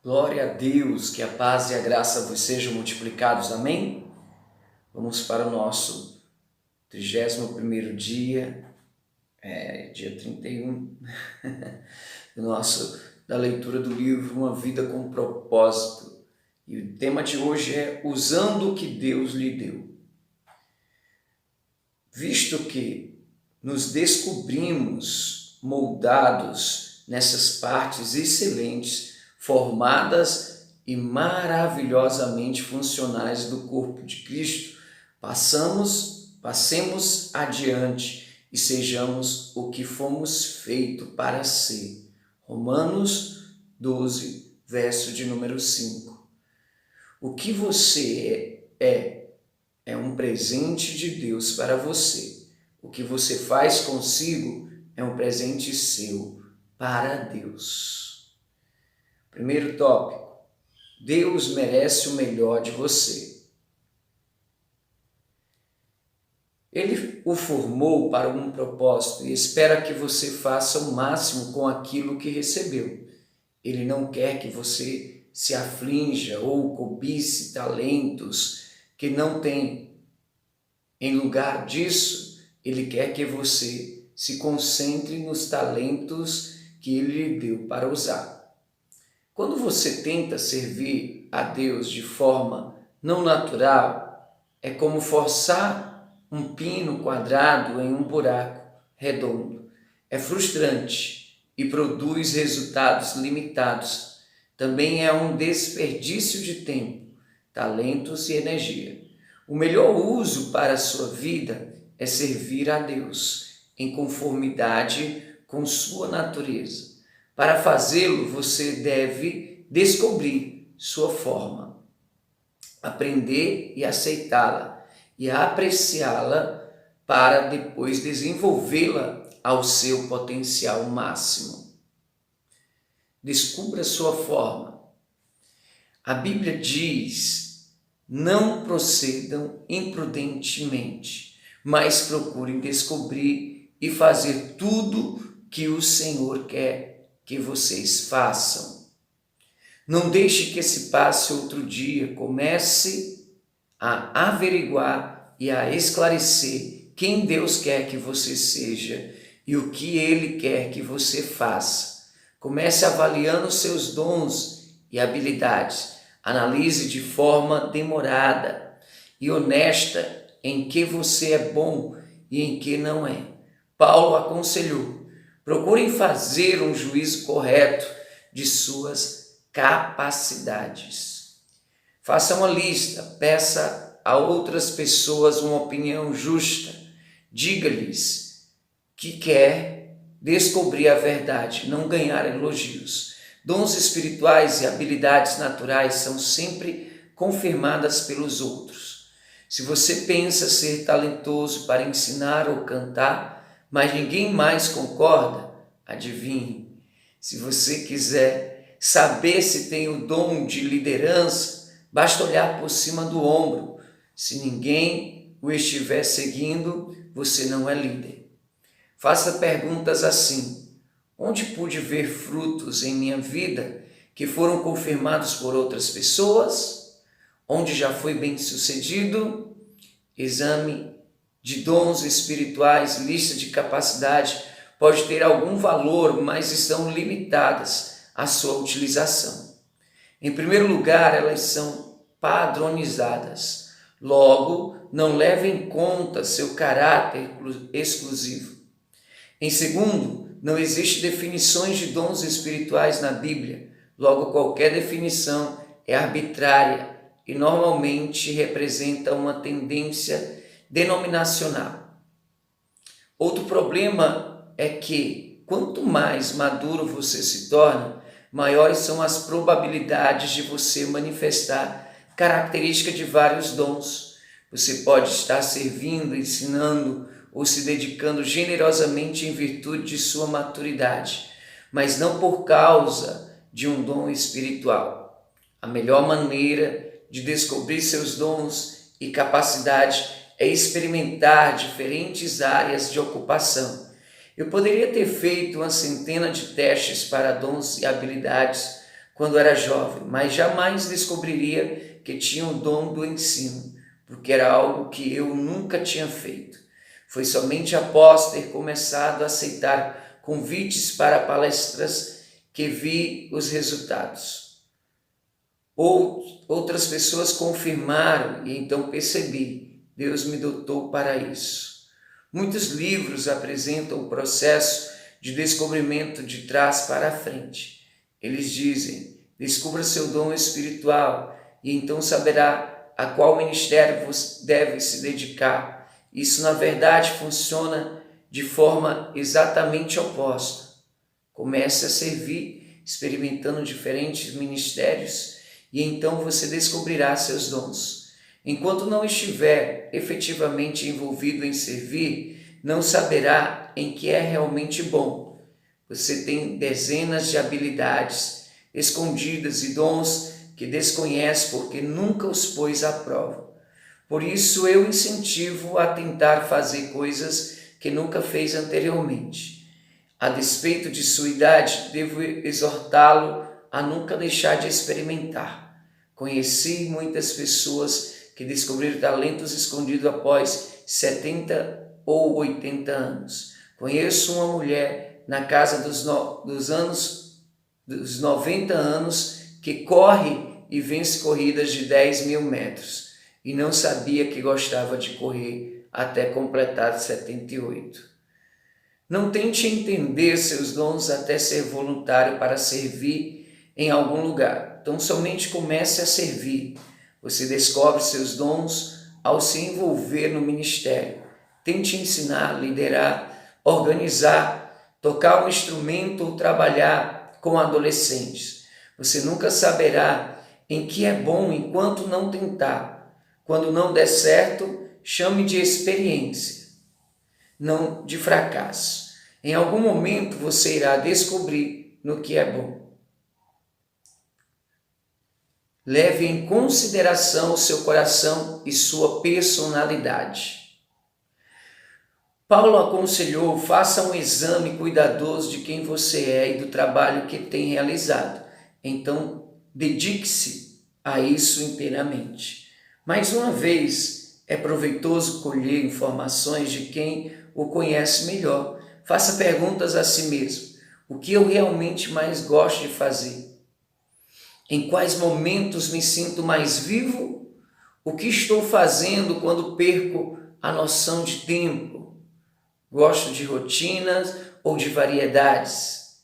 Glória a Deus, que a paz e a graça vos sejam multiplicados, amém? Vamos para o nosso 31º dia, dia 31, da leitura do livro Uma Vida com Propósito. E o tema de hoje é usando o que Deus lhe deu. Visto que nos descobrimos moldados nessas partes excelentes, formadas e maravilhosamente funcionais do corpo de Cristo, passemos adiante e sejamos o que fomos feitos para ser. Romanos 12, verso de número 5. O que você é um presente de Deus para você. O que você faz consigo é um presente seu para Deus. Primeiro tópico: Deus merece o melhor de você. Ele o formou para um propósito e espera que você faça o máximo com aquilo que recebeu. Ele não quer que você se aflinja ou cobice talentos que não tem. Em lugar disso, ele quer que você se concentre nos talentos que ele lhe deu para usar. Quando você tenta servir a Deus de forma não natural, é como forçar um pino quadrado em um buraco redondo. É frustrante e produz resultados limitados. Também é um desperdício de tempo, talentos e energia. O melhor uso para a sua vida é servir a Deus em conformidade com sua natureza. Para fazê-lo, você deve descobrir sua forma, aprender e aceitá-la e apreciá-la para depois desenvolvê-la ao seu potencial máximo. Descubra sua forma. A Bíblia diz: não procedam imprudentemente, mas procurem descobrir e fazer tudo que o Senhor quer que vocês façam. Não deixe que se passe outro dia. Comece a averiguar e a esclarecer quem Deus quer que você seja e o que Ele quer que você faça. Comece avaliando seus dons e habilidades. Analise de forma demorada e honesta em que você é bom e em que não é. Paulo aconselhou: procurem fazer um juízo correto de suas capacidades. Faça uma lista, peça a outras pessoas uma opinião justa. Diga-lhes que quer descobrir a verdade, não ganhar elogios. Dons espirituais e habilidades naturais são sempre confirmadas pelos outros. Se você pensa ser talentoso para ensinar ou cantar, mas ninguém mais concorda, adivinhe. Se você quiser saber se tem o dom de liderança, basta olhar por cima do ombro. Se ninguém o estiver seguindo, você não é líder. Faça perguntas assim: onde pude ver frutos em minha vida que foram confirmados por outras pessoas? Onde já fui bem-sucedido? Exame de dons espirituais, lista de capacidade pode ter algum valor, mas estão limitadas à sua utilização. Em primeiro lugar, elas são padronizadas. Logo, não leve em conta seu caráter exclusivo. Em segundo, não existe definições de dons espirituais na Bíblia. Logo, qualquer definição é arbitrária e normalmente representa uma tendência denominacional. Outro problema é que, quanto mais maduro você se torna, maiores são as probabilidades de você manifestar características de vários dons. Você pode estar servindo, ensinando ou se dedicando generosamente em virtude de sua maturidade, mas não por causa de um dom espiritual. A melhor maneira de descobrir seus dons e capacidades é experimentar diferentes áreas de ocupação. Eu poderia ter feito uma centena de testes para dons e habilidades quando era jovem, mas jamais descobriria que tinha o dom do ensino, porque era algo que eu nunca tinha feito. Foi somente após ter começado a aceitar convites para palestras que vi os resultados. Outras pessoas confirmaram e então percebi, Deus me dotou para isso. Muitos livros apresentam o processo de descobrimento de trás para frente. Eles dizem, descubra seu dom espiritual e então saberá a qual ministério você deve se dedicar. Isso, na verdade, funciona de forma exatamente oposta. Comece a servir, experimentando diferentes ministérios, e então você descobrirá seus dons. Enquanto não estiver efetivamente envolvido em servir, não saberá em que é realmente bom. Você tem dezenas de habilidades escondidas e dons que desconhece porque nunca os pôs à prova. Por isso eu incentivo a tentar fazer coisas que nunca fez anteriormente. A despeito de sua idade, devo exortá-lo a nunca deixar de experimentar. Conheci muitas pessoas que descobriram talentos escondidos após 70 ou 80 anos. Conheço uma mulher na casa dos 90 anos que corre e vence corridas de 10.000 metros. E não sabia que gostava de correr até completar 78. Não tente entender seus dons até ser voluntário para servir em algum lugar. Então somente comece a servir. Você descobre seus dons ao se envolver no ministério. Tente ensinar, liderar, organizar, tocar um instrumento ou trabalhar com adolescentes. Você nunca saberá em que é bom enquanto não tentar. Quando não der certo, chame de experiência, não de fracasso. Em algum momento você irá descobrir no que é bom. Leve em consideração o seu coração e sua personalidade. Paulo aconselhou, faça um exame cuidadoso de quem você é e do trabalho que tem realizado. Então, dedique-se a isso inteiramente. Mais uma vez, é proveitoso colher informações de quem o conhece melhor. Faça perguntas a si mesmo. O que eu realmente mais gosto de fazer? Em quais momentos me sinto mais vivo? O que estou fazendo quando perco a noção de tempo? Gosto de rotinas ou de variedades?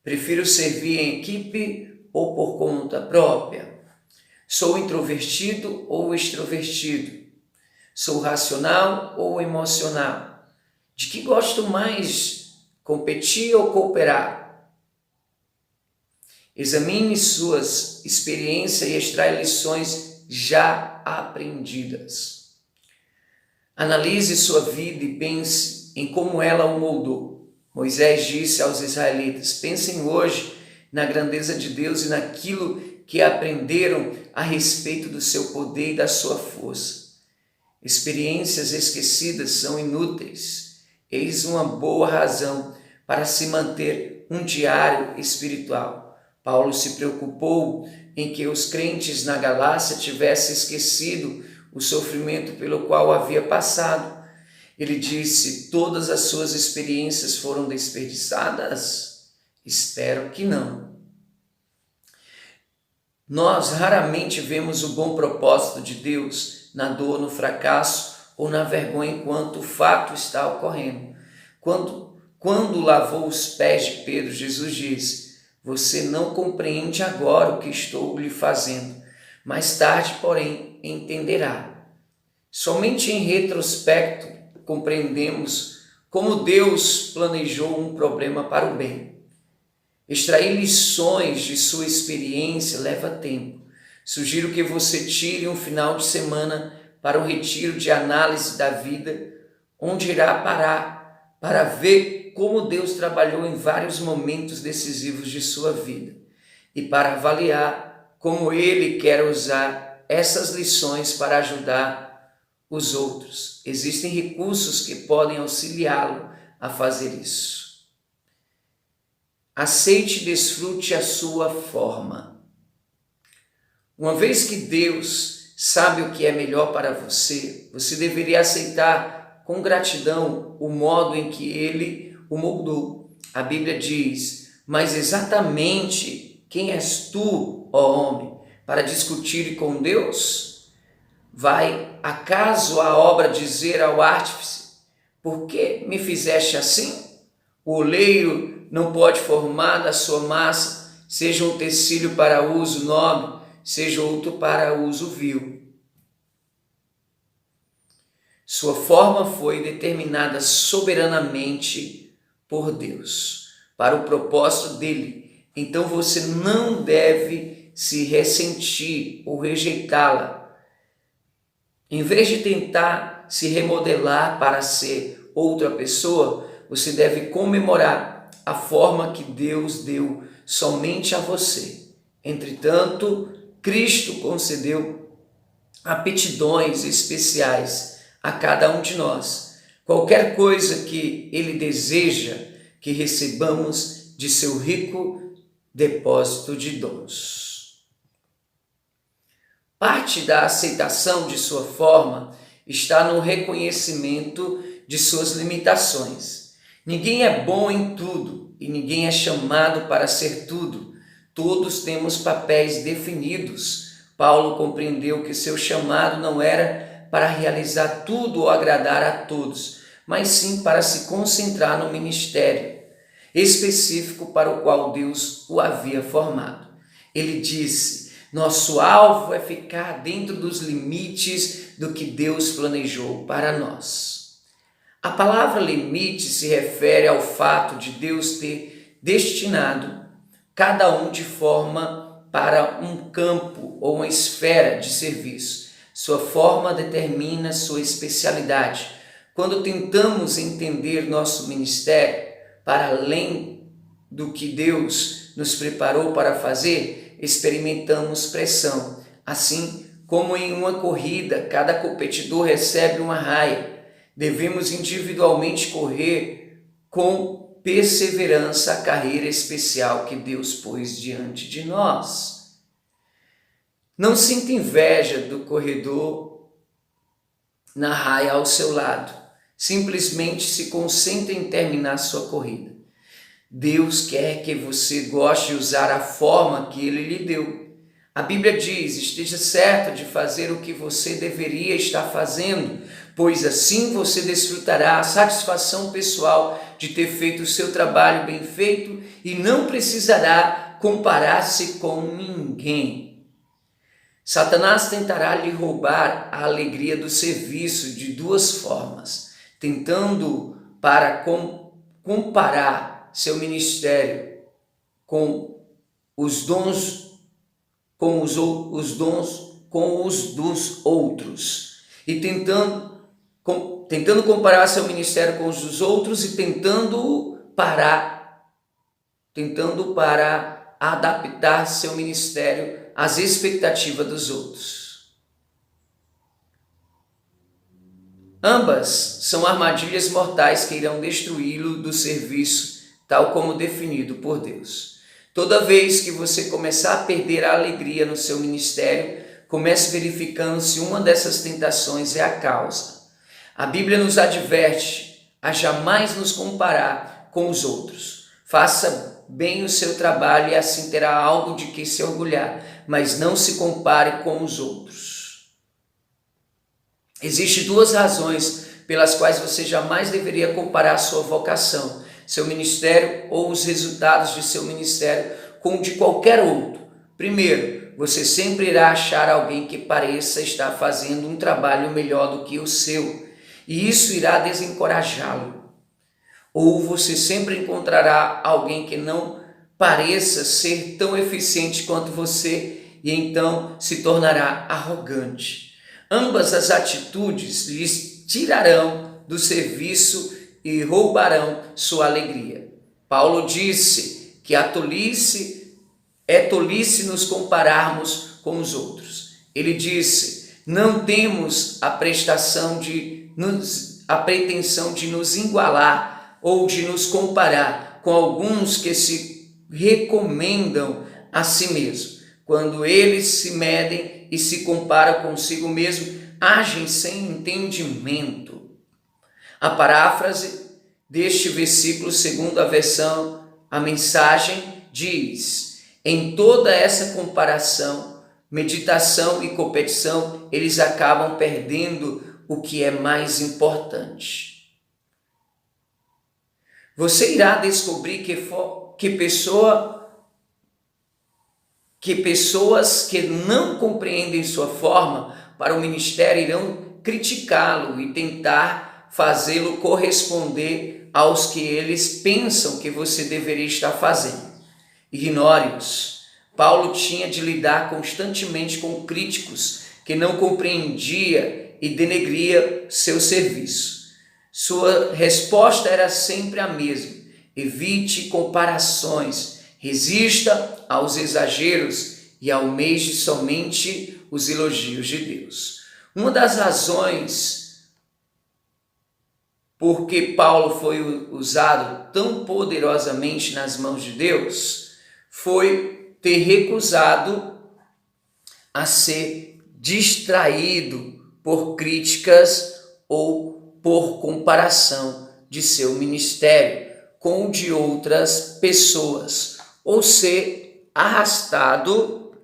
Prefiro servir em equipe ou por conta própria? Sou introvertido ou extrovertido? Sou racional ou emocional? De que gosto mais, competir ou cooperar? Examine suas experiências e extraia lições já aprendidas. Analise sua vida e pense em como ela o moldou. Moisés disse aos israelitas, pensem hoje na grandeza de Deus e naquilo que aprenderam a respeito do seu poder e da sua força. Experiências esquecidas são inúteis. Eis uma boa razão para se manter um diário espiritual. Paulo se preocupou em que os crentes na Galácia tivessem esquecido o sofrimento pelo qual havia passado. Ele disse, todas as suas experiências foram desperdiçadas? Espero que não. Nós raramente vemos o bom propósito de Deus na dor, no fracasso ou na vergonha enquanto o fato está ocorrendo. Quando lavou os pés de Pedro, Jesus diz, você não compreende agora o que estou lhe fazendo, mais tarde, porém, entenderá. Somente em retrospecto compreendemos como Deus planejou um problema para o bem. Extrair lições de sua experiência leva tempo. Sugiro que você tire um final de semana para um retiro de análise da vida, onde irá parar para ver como Deus trabalhou em vários momentos decisivos de sua vida e para avaliar como Ele quer usar essas lições para ajudar os outros. Existem recursos que podem auxiliá-lo a fazer isso. Aceite e desfrute a sua forma. Uma vez que Deus sabe o que é melhor para você, você deveria aceitar com gratidão o modo em que Ele o moldou. A Bíblia diz: mas exatamente quem és tu, ó homem, para discutir com Deus? Vai acaso a obra dizer ao artífice: por que me fizeste assim? O oleiro não pode formar da sua massa, seja um tecido para uso nobre, seja outro para uso vil. Sua forma foi determinada soberanamente por Deus, para o propósito dele. Então você não deve se ressentir ou rejeitá-la. Em vez de tentar se remodelar para ser outra pessoa, você deve comemorar a forma que Deus deu somente a você. Entretanto, Cristo concedeu aptidões especiais a cada um de nós. Qualquer coisa que Ele deseja que recebamos de seu rico depósito de dons. Parte da aceitação de sua forma está no reconhecimento de suas limitações. Ninguém é bom em tudo e ninguém é chamado para ser tudo. Todos temos papéis definidos. Paulo compreendeu que seu chamado não era para realizar tudo ou agradar a todos, mas sim para se concentrar no ministério específico para o qual Deus o havia formado. Ele disse: nosso alvo é ficar dentro dos limites do que Deus planejou para nós. A palavra limite se refere ao fato de Deus ter destinado cada um de forma para um campo ou uma esfera de serviço. Sua forma determina sua especialidade. Quando tentamos entender nosso ministério para além do que Deus nos preparou para fazer, experimentamos pressão. Assim como em uma corrida, cada competidor recebe uma raia. Devemos individualmente correr com perseverança a carreira especial que Deus pôs diante de nós. Não sinta inveja do corredor na raia ao seu lado. Simplesmente se concentre em terminar sua corrida. Deus quer que você goste de usar a forma que Ele lhe deu. A Bíblia diz: esteja certo de fazer o que você deveria estar fazendo, pois assim você desfrutará a satisfação pessoal de ter feito o seu trabalho bem feito e não precisará comparar-se com ninguém. Satanás tentará lhe roubar a alegria do serviço de duas formas, tentando para comparar seu ministério com os dons dos outros, e tentando comparar seu ministério com os dos outros e tentando para adaptar seu ministério às expectativas dos outros. Ambas são armadilhas mortais que irão destruí-lo do serviço, tal como definido por Deus. Toda vez que você começar a perder a alegria no seu ministério, comece verificando se uma dessas tentações é a causa. A Bíblia nos adverte a jamais nos comparar com os outros. Faça bem o seu trabalho e assim terá algo de que se orgulhar, mas não se compare com os outros. Existem duas razões pelas quais você jamais deveria comparar sua vocação, seu ministério ou os resultados de seu ministério com o de qualquer outro. Primeiro, você sempre irá achar alguém que pareça estar fazendo um trabalho melhor do que o seu, e isso irá desencorajá-lo. Ou você sempre encontrará alguém que não pareça ser tão eficiente quanto você, e então se tornará arrogante. Ambas as atitudes lhes tirarão do serviço e roubarão sua alegria. Paulo disse que é tolice nos compararmos com os outros. Ele disse: não temos a pretensão de nos igualar ou de nos comparar com alguns que se recomendam a si mesmos. quando eles se medem e se comparam consigo mesmo, agem sem entendimento. A paráfrase deste versículo, segundo a versão, a mensagem, diz: em toda essa comparação, meditação e competição, eles acabam perdendo o que é mais importante. Você irá descobrir que pessoas que não compreendem sua forma para o ministério irão criticá-lo e tentar fazê-lo corresponder aos que eles pensam que você deveria estar fazendo. Ignore-os. Paulo tinha de lidar constantemente com críticos que não compreendia e denegria seu serviço. Sua resposta era sempre a mesma: evite comparações, resista aos exageros e almeje somente os elogios de Deus. Uma das razões por que Paulo foi usado tão poderosamente nas mãos de Deus foi ter recusado a ser distraído por críticas ou por comparação de seu ministério com o de outras pessoas, ou ser arrastado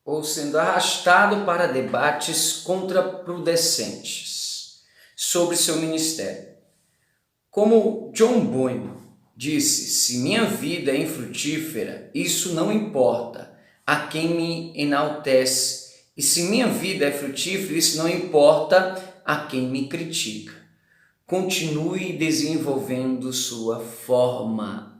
ou sendo arrastado para debates contraproducentes sobre seu ministério. Como John Bunyan disse: se minha vida é infrutífera, isso não importa a quem me enaltece. E se minha vida é frutífera, isso não importa a quem me critica. Continue desenvolvendo sua forma.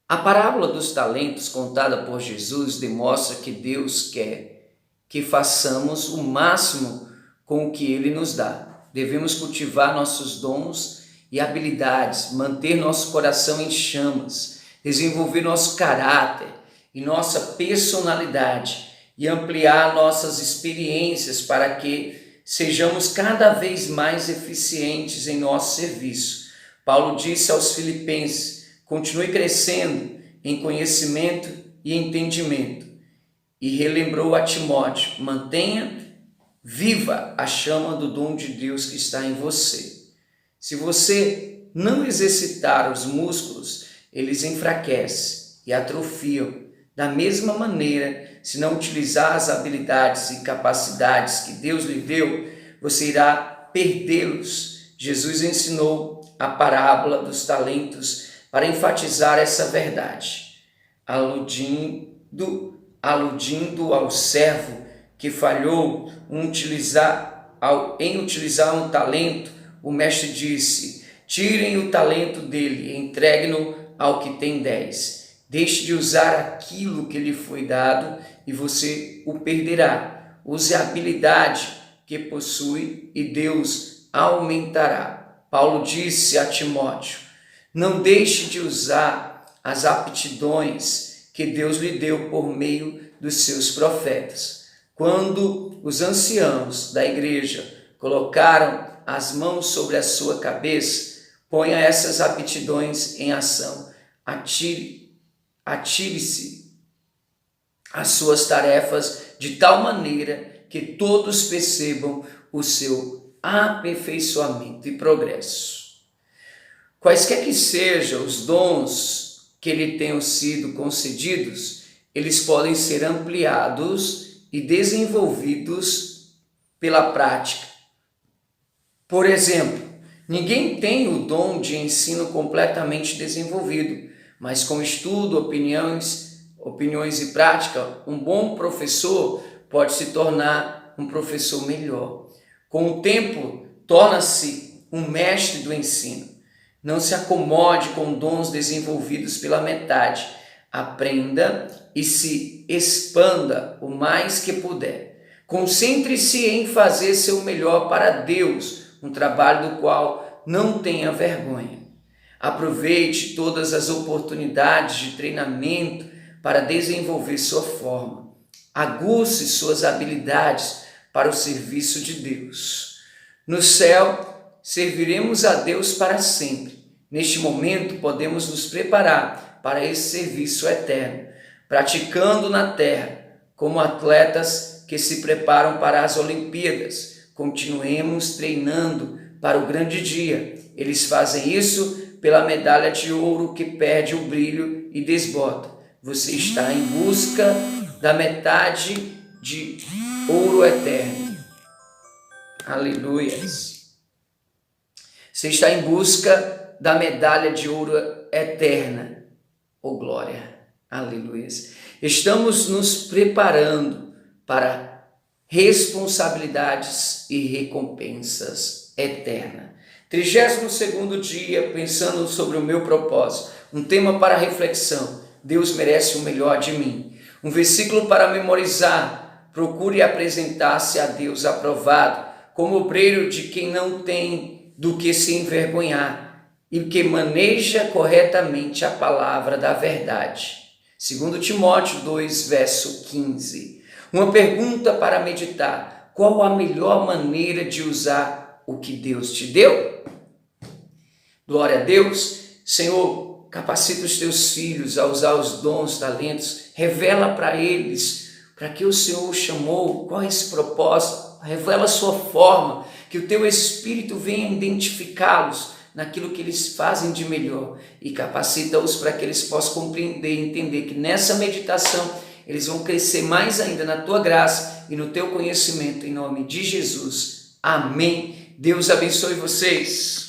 A parábola dos talentos contada por Jesus demonstra que Deus quer que façamos o máximo com o que Ele nos dá. Devemos cultivar nossos dons e habilidades, manter nosso coração em chamas, desenvolver nosso caráter e nossa personalidade e ampliar nossas experiências para que sejamos cada vez mais eficientes em nosso serviço. Paulo disse aos Filipenses: continue crescendo em conhecimento e entendimento. E relembrou a Timóteo: mantenha viva a chama do dom de Deus que está em você. Se você não exercitar os músculos, eles enfraquecem e atrofiam. Da mesma maneira, se não utilizar as habilidades e capacidades que Deus lhe deu, você irá perdê-los. Jesus ensinou a parábola dos talentos para enfatizar essa verdade, aludindo ao servo que falhou em utilizar um talento. O mestre disse: tirem o talento dele e entreguem-no ao que tem 10. Deixe de usar aquilo que lhe foi dado e você o perderá. Use a habilidade que possui e Deus aumentará. Paulo disse a Timóteo: não deixe de usar as aptidões que Deus lhe deu por meio dos seus profetas. Quando os anciãos da igreja colocaram as mãos sobre a sua cabeça, ponha essas aptidões em ação. Atire-se às suas tarefas de tal maneira que todos percebam o seu aperfeiçoamento e progresso. Quaisquer que sejam os dons que lhe tenham sido concedidos, eles podem ser ampliados e desenvolvidos pela prática. Por exemplo, ninguém tem o dom de ensino completamente desenvolvido, mas com estudo, opiniões e prática, um bom professor pode se tornar um professor melhor. Com o tempo, torna-se um mestre do ensino. Não se acomode com dons desenvolvidos pela metade. Aprenda e se expanda o mais que puder. Concentre-se em fazer seu melhor para Deus, um trabalho do qual não tenha vergonha. Aproveite todas as oportunidades de treinamento para desenvolver sua forma. Aguce suas habilidades para o serviço de Deus. No céu, serviremos a Deus para sempre. Neste momento, podemos nos preparar para esse serviço eterno. praticando na terra, como atletas que se preparam para as Olimpíadas. Continuemos treinando para o grande dia. Eles fazem isso pela medalha de ouro que perde o brilho e desbota. Você está em busca da metade de ouro eterno. Aleluias. Você está em busca da medalha de ouro eterna. Oh glória. Aleluias. Estamos nos preparando para responsabilidades e recompensas eternas. 32º dia, pensando sobre o meu propósito. Um tema para reflexão. Deus merece o melhor de mim. Um versículo para memorizar. Procure apresentar-se a Deus aprovado, como obreiro de quem não tem do que se envergonhar e que maneja corretamente a palavra da verdade. 2 Timóteo 2, verso 15. Uma pergunta para meditar. Qual a melhor maneira de usar o que Deus te deu? Glória a Deus. Senhor, capacita os teus filhos a usar os dons, talentos. Revela para eles para que o Senhor os chamou, qual é esse propósito. Revela a sua forma, que o teu Espírito venha identificá-los naquilo que eles fazem de melhor e capacita-os para que eles possam compreender e entender que nessa meditação eles vão crescer mais ainda na tua graça e no teu conhecimento, em nome de Jesus. Amém. Deus abençoe vocês.